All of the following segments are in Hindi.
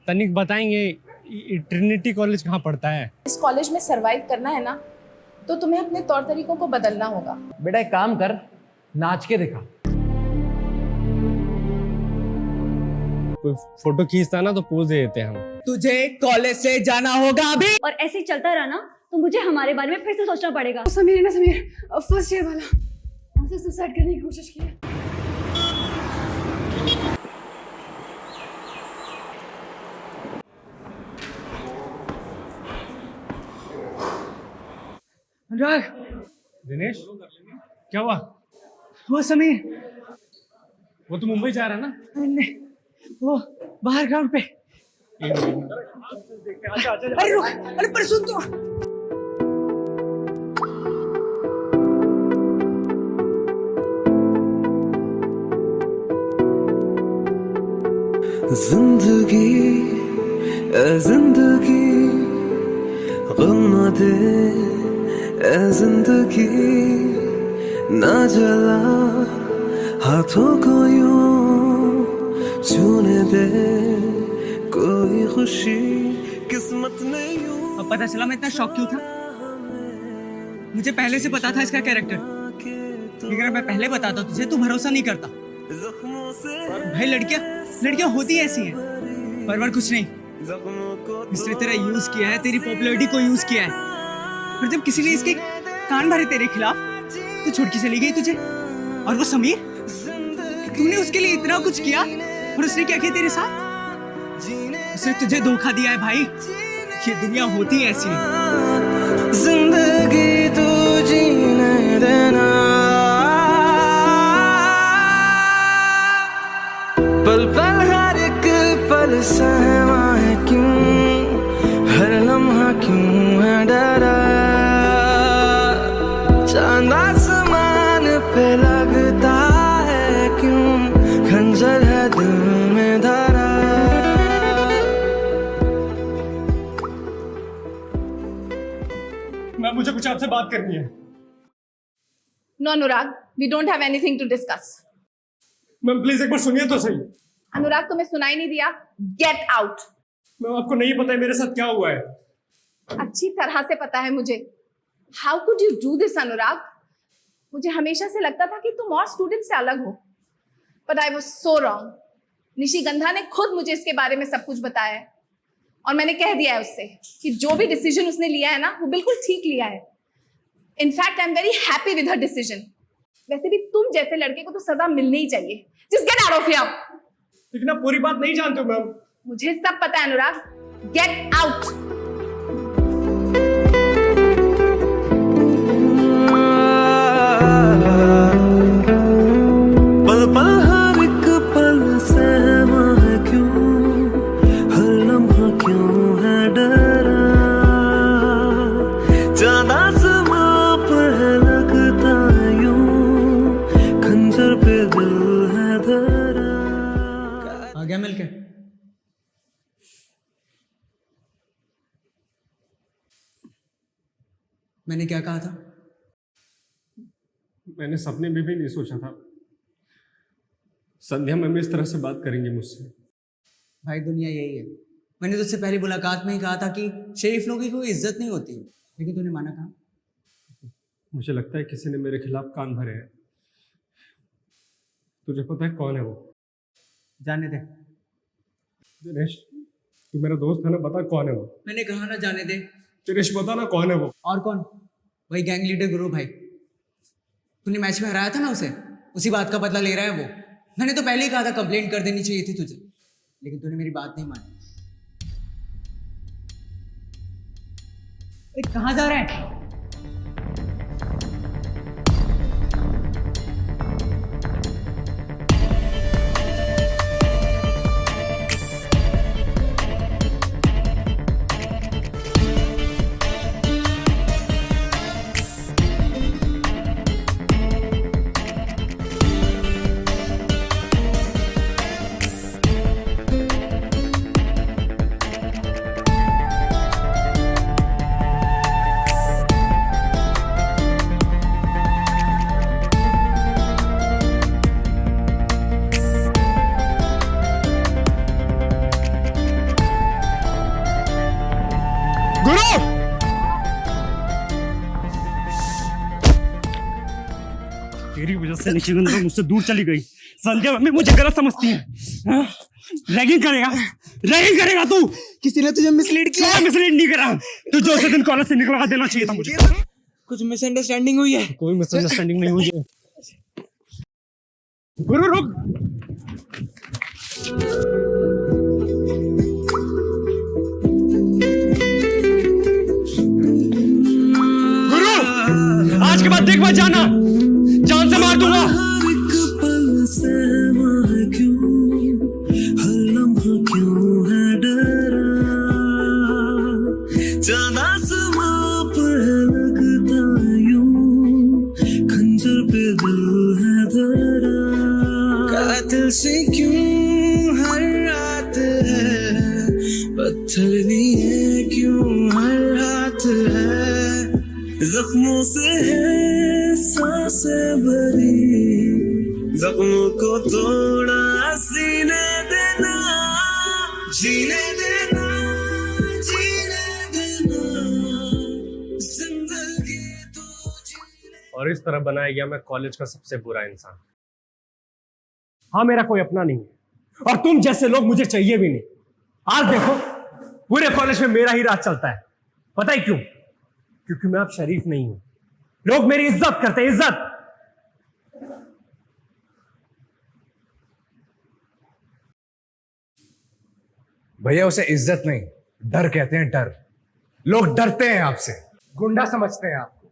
तनिक बताएंगे ट्रिनिटी कॉलेज कहाँ पड़ता है? इस कॉलेज में सरवाइव करना है ना, तो तुम्हें अपने तौर तरीकों को बदलना होगा। बेटा एक काम कर, नाच के दिखा। कोई फोटो खींचता ना तो पोज दे देते हैं हम। तुझे कॉलेज से जाना होगा अभी। और ऐसे ही चलता रहा ना तो मुझे हमारे बारे में फिर से सोचना पड़ेगा। समीर है ना, समीर फर्स्ट ईयर वाला, उसने सुसाइड करने की कोशिश की है। अनुराग, दिनेश क्या हुआ? वो समीर, वो तो मुंबई जा रहा है ना? नहीं, वो बाहर ग्राउंड पे। अरे रुक, अरे पर सुन तो। जिंदगी ए जिंदगी गम न दे ए जिंदगी ना जला हाथों को यूं छूने दे कोई खुशी किस्मत ने यूं। अब पता चला मैं इतना शॉक क्यों था। मुझे पहले से पता था इसका कैरेक्टर, लेकिन अगर मैं पहले बताता तुझे तू भरोसा नहीं करता। भाई लड़कियां होती ऐसी हैं, पर कुछ नहीं। इसने तेरा यूज किया है, तेरी पॉपुलैरिटी को यूज किया है, और जब किसी ने इसके कान भरे तेरे खिलाफ तो छोड़ के चली गई तुझे। और वो समीर, तूने उसके लिए इतना कुछ किया और उसने क्या किया तेरे साथ? उसने तुझे धोखा दिया है भाई। ये दुनिया होती है ऐसी। जिंदगी तू जीने देना, पल पल हर एक पल सहमा है क्यों, हर लम्हा क्यों है डरा, चांद आसमान पे लगता है क्यों, खंजर है दिल में धरा। मैम मुझे कुछ आपसे बात करनी है। No Anurag, we don't have anything to discuss. Ma'am please एक बार सुनिए तो सही। अनुराग तुम्हें सुनाई नहीं दिया? Get out. मैम आपको नहीं पता है मेरे साथ क्या हुआ है। अच्छी तरह से पता है मुझे। How could you do this Anurag? मुझे हमेशा से लगता था कि तुम और स्टूडेंट से अलग हो, but I was so wrong. Nishigandha ने खुद मुझे इसके बारे में सब कुछ बताया है, और मैंने कह दिया है उससे कि जो भी डिसीजन उसने लिया है ना, वो बिल्कुल ठीक लिया है। In fact I am very happy with her decision. वैसे भी तुम जैसे लड़के को तो सजा मिलनी ही चाहिए। Just get out of here. लेकिन आप पूरी बात नहीं जानते हो मैम। मुझे सब पता है अनुराग, गेट आउट। पल पल हर एक पल सहमा है क्यों, हर लम्हा क्यों है डरा, चांद आसमां पर है लगता यूं, खंजर पे दिल है धरा। आ गया मिलके। मैंने क्या कहा था? मैंने सपने में भी नहीं सोचा था संध्या मैम इस तरह से बात करेंगे मुझसे। भाई दुनिया यही है। मैंने तुझसे पहली मुलाकात में ही कहा था कि शरीफ लोगों की कोई इज्जत नहीं होती, लेकिन तूने माना कहा। मुझे लगता है किसी ने मेरे खिलाफ कान भरे हैं। तुझे पता है कौन है वो? जाने दे। दिनेश तू मेरा दोस्त है ना, बता कौन है वो। मैंने कहा ना जाने दे। दिनेश बता ना कौन है वो। और कौन? वही गैंग लीडर गुरु भाई। तूने मैच में हराया था ना उसे, उसी बात का बदला ले रहा है वो। मैंने तो पहले ही कहा था कंप्लेंट कर देनी चाहिए थी तुझे, लेकिन तूने मेरी बात नहीं मानी। अरे कहाँ जा रहा है? से निशिगंधा मुझसे दूर चली गई। संजय मम्मी मुझे गलत समझती है। रैगिंग करेगा तू। किसी ने तुझे मिसलीड किया है? मिसलीड नहीं करा, तुझे उस दिन कॉलेज से निकलवा देना चाहिए था मुझे। कुछ मिसअंडरस्टैंडिंग हुई है। कोई मिसअंडरस्टैंडिंग नहीं हुई है। गुरु रुक। गुरु आज के बाद देख मत जाना, जान से मार दूंगा। कातिल से क्यों हर रात है, पत्थर नहीं है क्यों हर हाथ है, जख्मों से है सांसें भरी, जख्मों को तोड़ा सीने देना, जीने देना, जीने देना, जिंदगी तो जीने। और इस तरह बनाया गया मैं कॉलेज का सबसे बुरा इंसान। हाँ, मेरा कोई अपना नहीं है और तुम जैसे लोग मुझे चाहिए भी नहीं। आज देखो पूरे कॉलेज में मेरा ही राज चलता है। पता है क्यों? क्योंकि मैं अब शरीफ नहीं हूं। लोग मेरी इज्जत करते हैं, इज्जत। भैया उसे इज्जत नहीं, डर कहते हैं, डर। लोग डरते हैं आपसे, गुंडा समझते हैं आपको।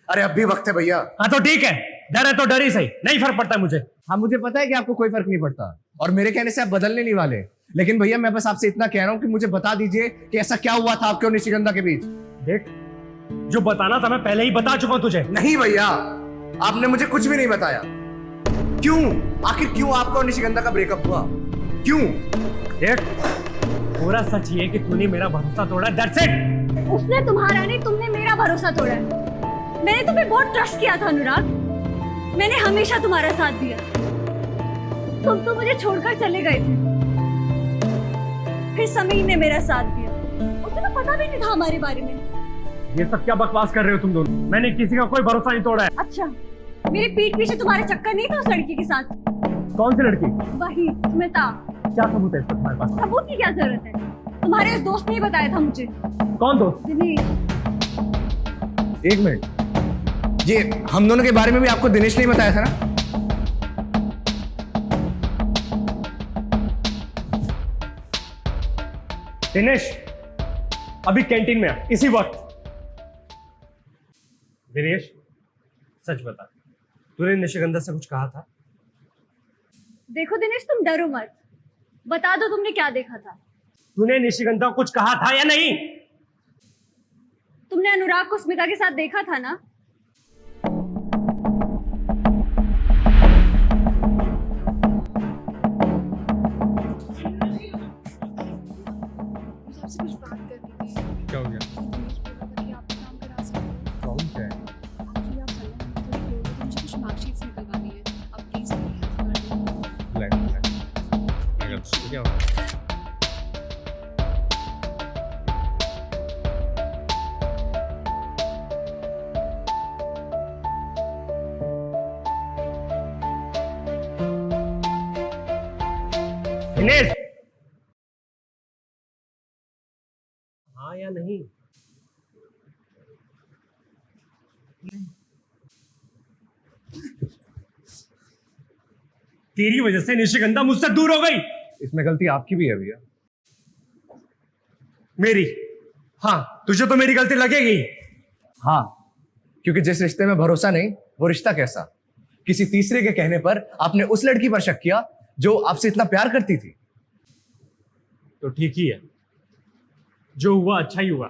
अरे अब भी वक्त है भैया। हाँ तो ठीक है, डर है तो डर ही सही, नहीं फर्क पड़ता मुझे। हाँ मुझे पता है कि आपको कोई फर्क नहीं पड़ता और मेरे कहने से आप बदलने नहीं वाले, लेकिन भैया मैं बस आपसे इतना कह रहा हूं कि मुझे बता दीजिए कि ऐसा क्या हुआ था आपके और निशिगंधा के बीच। देख, जो बताना था मैं पहले ही बता चुका हूं तुझे। नहीं भैया, आपने मुझे कुछ भी नहीं बताया। क्यों? आखिर क्यों आपका और निशिगंधा का ब्रेकअप हुआ? क्यों? देख, पूरा सच ये है कि तूने मेरा भरोसा तोड़ा। That's it. उसने तुम्हारा नहीं, तुमने मेरा भरोसा तोड़ा है। मैंने तुम्हें बहुत ट्रस्ट किया था अनुराग, मैंने हमेशा तुम्हारा साथ दिया। तुम तो मुझे छोड़कर चले गए थे, फिर समीर ने मेरा साथ दिया। उसे तो पता भी नहीं था हमारे बारे में। ये सब क्या बकवास कर रहे हो तुम दोनों? मैंने किसी का कोई भरोसा नहीं तोड़ा है। अच्छा, मेरे पीठ पीछे तुम्हारा चक्कर नहीं था उस लड़की के साथ? कौन सी लड़की? वही स्मिता। क्या सबूत है इस पर तुम्हारे पास? सबूत की क्या जरूरत है? तुम्हारे उस दोस्त ने ही बताया था मुझे। कौन दोस्त? दिनेश। एक मिनट, ये हम दोनों के बारे में भी आपको दिनेश ने ही बताया था ना? दिनेश अभी कैंटीन में है, इसी वक्त। दिनेश सच बता, तूने निशिगंधा से कुछ कहा था? देखो दिनेश, तुम डरो मत, बता दो तुमने क्या देखा था। तूने निशिगंधा को कुछ कहा था या नहीं? तुमने अनुराग को स्मिता के साथ देखा था ना? आपसे कुछ बात करनी थी। क्या हो गया? दिनेश बोला था कि आप काम करा सकते हो। कौन क्या है? एक्चुअली आप सलाह थोड़ी क्लोज हो, तो मुझे कुछ मार्कशीट्स निकलवानी है। आप प्लीज मेरी हेल्प कर दो। क्या हो? दिनेश, हाँ या नहीं? तेरी वजह से निशिगंधा मुझसे दूर हो गई। इसमें गलती आपकी भी है भैया। मेरी? हाँ, तुझे तो मेरी गलती लगेगी। हाँ, क्योंकि जिस रिश्ते में भरोसा नहीं वो रिश्ता कैसा? किसी तीसरे के कहने पर आपने उस लड़की पर शक किया जो आपसे इतना प्यार करती थी। तो ठीक ही है, जो हुआ अच्छा ही हुआ।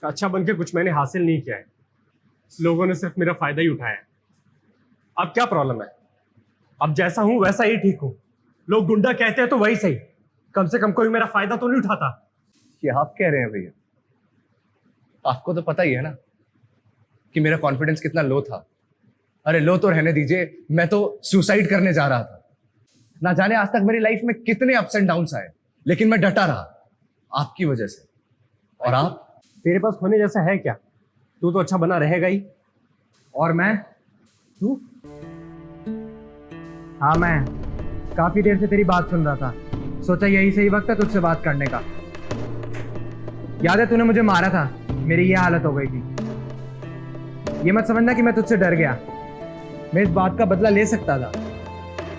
अच्छा बनके कुछ मैंने हासिल नहीं किया है, लोगों ने सिर्फ मेरा फायदा ही उठाया है। अब क्या प्रॉब्लम है? अब जैसा हूं वैसा ही ठीक हूं। लोग गुंडा कहते हैं तो वही सही, कम से कम कोई मेरा फायदा तो नहीं उठाता। ये आप कह रहे हैं भैया? आपको तो पता ही है ना कि मेरा कॉन्फिडेंस कितना लो था। अरे लो तो रहने दीजिए, मैं तो सुसाइड करने जा रहा था। ना जाने आज तक मेरी लाइफ में कितने अप्स एंड डाउन्स आए, लेकिन मैं डटा रहा आपकी वजह से। और आप? तेरे पास होने जैसा है क्या? तू तो अच्छा बना रहेगा ही। और मैं? तू हाँ, मैं काफी देर से तेरी बात सुन रहा था, सोचा यही सही वक्त है तुझसे बात करने का। याद है तूने मुझे मारा था, मेरी ये हालत हो गई थी। ये मत समझना कि मैं तुझसे डर गया, मैं इस बात का बदला ले सकता था।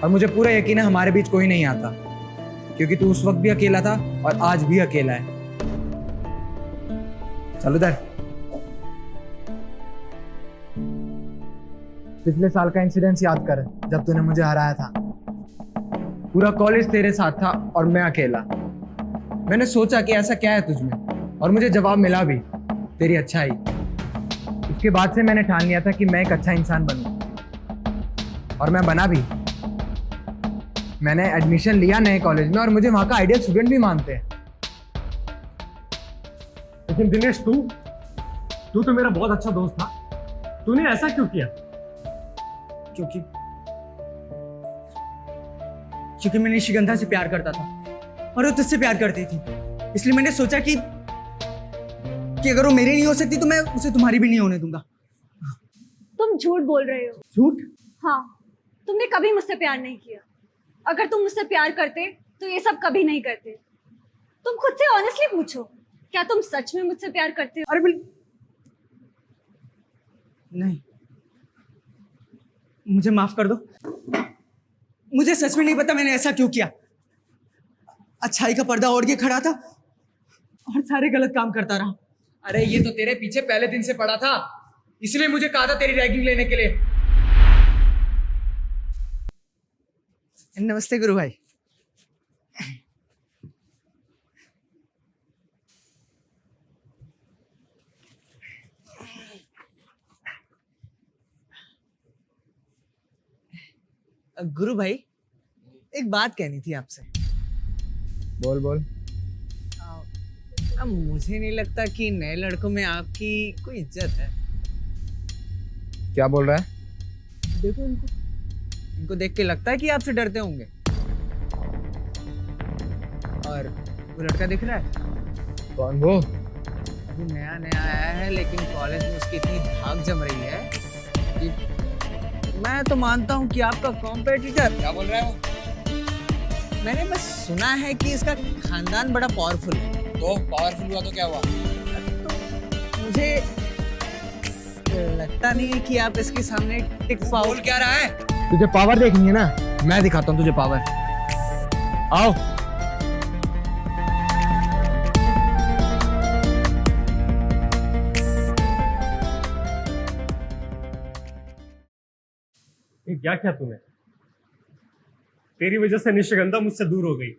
और मुझे पूरा यकीन है हमारे बीच कोई नहीं आता, क्योंकि तू उस वक्त भी अकेला था और आज भी अकेला है। चल उधर। पिछले साल का इंसिडेंस याद कर, जब तूने मुझे हराया था। पूरा कॉलेज तेरे साथ था और मैं अकेला। मैंने सोचा कि ऐसा क्या है तुझमें, और मुझे जवाब मिला भी, तेरी अच्छाई। उसके बाद से मैंने ठान लिया था कि मैं एक अच्छा इंसान बनूं, और मैं बना भी। मैंने एडमिशन लिया नए कॉलेज में और मुझे वहां का आइडियल स्टूडेंट भी मानते हैं। लेकिन दिनेश, तू तो मेरा बहुत अच्छा दोस्त था, तूने ऐसा क्यों किया? क्योंकि मैं निशिगंधा से प्यार करता था और वो तुझसे प्यार करती थी, इसलिए मैंने सोचा कि अगर वो मेरी नहीं हो सकती तो मैं उसे तुम्हारी भी नहीं होने दूंगा। तुम झूठ बोल रहे हो। झूठ? हाँ, तुमने कभी मुझसे प्यार नहीं किया। अगर तुम मुझसे प्यार करते तो ये सब कभी नहीं करते। तुम खुद से ऑनेस्टली पूछो, क्या तुम सच में मुझसे प्यार करते हो? अरे नहीं, मुझे माफ कर दो। मुझे सच में नहीं पता मैंने ऐसा क्यों किया। अच्छाई का पर्दा ओढ़ के खड़ा था और सारे गलत काम करता रहा। अरे ये तो तेरे पीछे पहले दिन से पड़ा था, इसलिए मुझे कहा था तेरी रैगिंग लेने के लिए। नमस्ते गुरु भाई। गुरु भाई, एक बात कहनी थी आपसे। बोल बोल। अब मुझे नहीं लगता कि नए लड़कों में आपकी कोई इज्जत है। क्या बोल रहा है? देखो इनको देख के लगता है कि आपसे डरते होंगे। और वो लड़का दिख रहा है? कौन वो? अभी नया नया आया है, लेकिन कॉलेज में उसकी इतनी धाक जम रही है कि मैं तो मानता हूँ कि आपका कॉम्पिटिटर। क्या बोल रहा है वो? मैंने बस सुना है कि इसका खानदान बड़ा पावरफुल है। तो पावरफुल हुआ तो क्या हुआ? तो मुझे लगता नहीं है कि आप इसके सामने टिक पाओ। बोल क्या रहा है? तुझे पावर देखनी है ना, मैं दिखाता हूँ तुझे पावर। आओ। ये क्या किया तूने? तेरी वजह से निशिगंधा मुझसे दूर हो गई।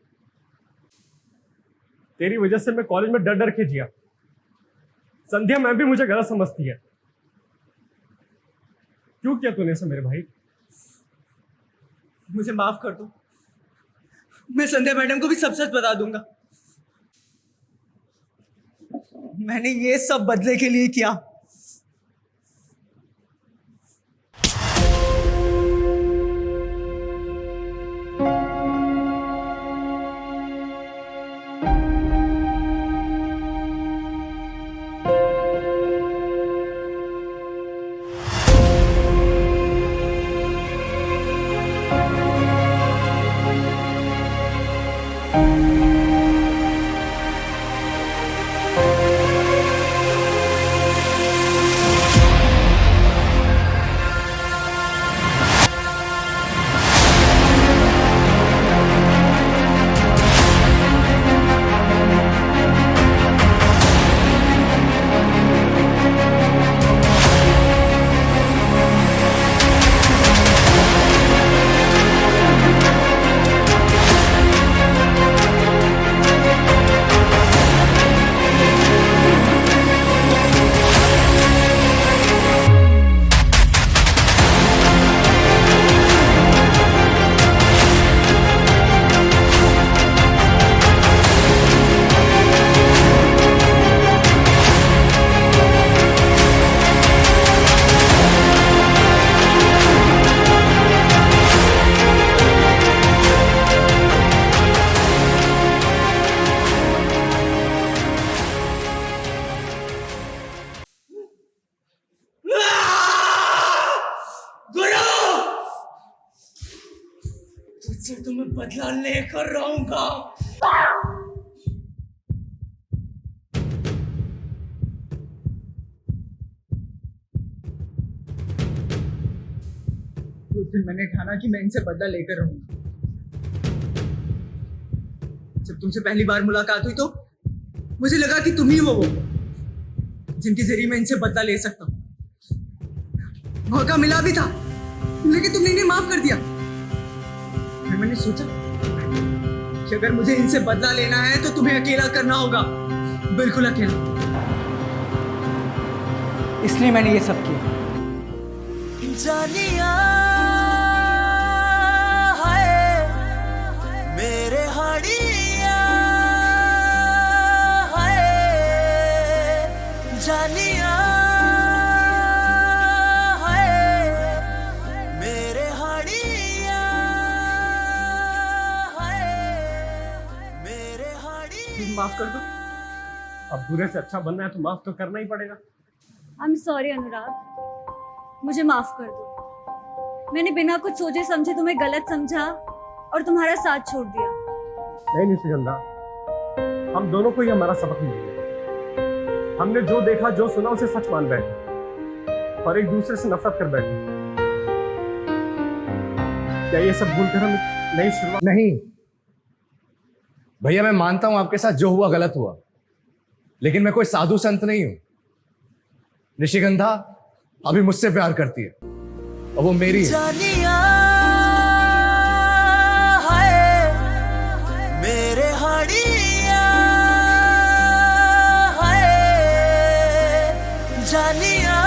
तेरी वजह से मैं कॉलेज में डर डर के जिया। संध्या मैम भी मुझे गलत समझती है। क्यों किया तूने ऐसा मेरे भाई? मुझे माफ कर दो, मैं संध्या मैडम को भी सब सच बता दूंगा। मैंने ये सब बदले के लिए किया। तुझसे तो मैं बदला लेकर रहूंगा। उस दिन मैंने ठाना कि मैं इनसे बदला लेकर रहूंगा। जब तुमसे पहली बार मुलाकात हुई तो मुझे लगा कि तुम ही वो जिनके जरिए मैं इनसे बदला ले सकता हूँ। मौका मिला भी था, लेकिन तुमने इन्हें माफ कर दिया। फिर मैंने सोचा कि अगर मुझे इनसे बदला लेना है तो तुम्हें अकेला करना होगा, बिल्कुल अकेला। इसलिए मैंने ये सब किया। जानिया हाय मेरे हाड़िया हाय जानिया हाय मेरे हाड़िया हाय मेरे हाड़िया। माफ कर दो। अब बुरे से अच्छा बनना है तो माफ तो करना ही पड़ेगा। आई एम सॉरी अनुराग, मुझे माफ कर दो। मैंने बिना कुछ सोचे समझे तुम्हें गलत समझा और तुम्हारा साथ छोड़ दिया। नहीं निशिगंधा, हम दोनों को ही हमारा सबक मिल गया। हमने जो देखा जो सुना उसे सच मान बैठे और एक दूसरे से नफरत कर बैठे। क्या ये सब भूलकर हम नई शुरुआत? नहीं भैया, मैं मानता हूं आपके साथ जो हुआ गलत हुआ, लेकिन मैं कोई साधु संत नहीं हूं। निशिगंधा अभी मुझसे प्यार करती है और वो मेरी है। जानिया हाय मेरे हाड़िया हाय जानिया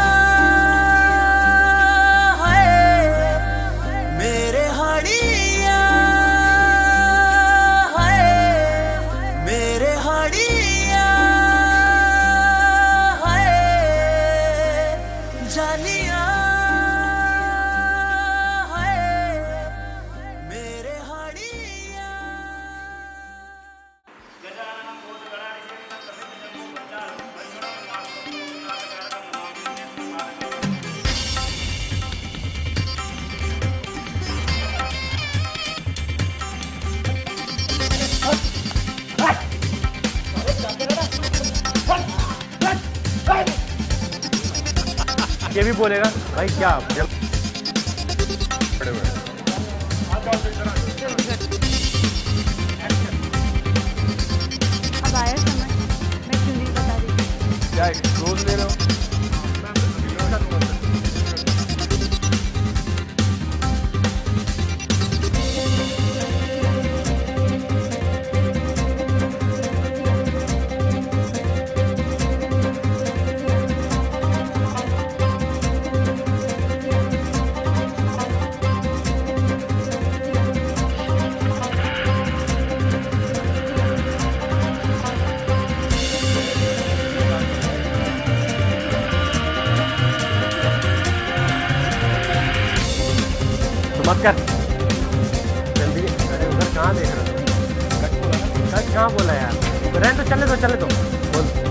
हाय मेरे हाड़िया हाय मेरे हाड़िया हाय जानिया हाय मेरे हाड़िया। ये भी बोलेगा भाई क्या अब आया समझ मैं क्यों नहीं बता रही थी। क्या रोज ले रहे हो? मत कर जल्दी। अरे उधर कहाँ देख रहा था? कट कहाँ बोला यार? रहने तो चले दो बोल।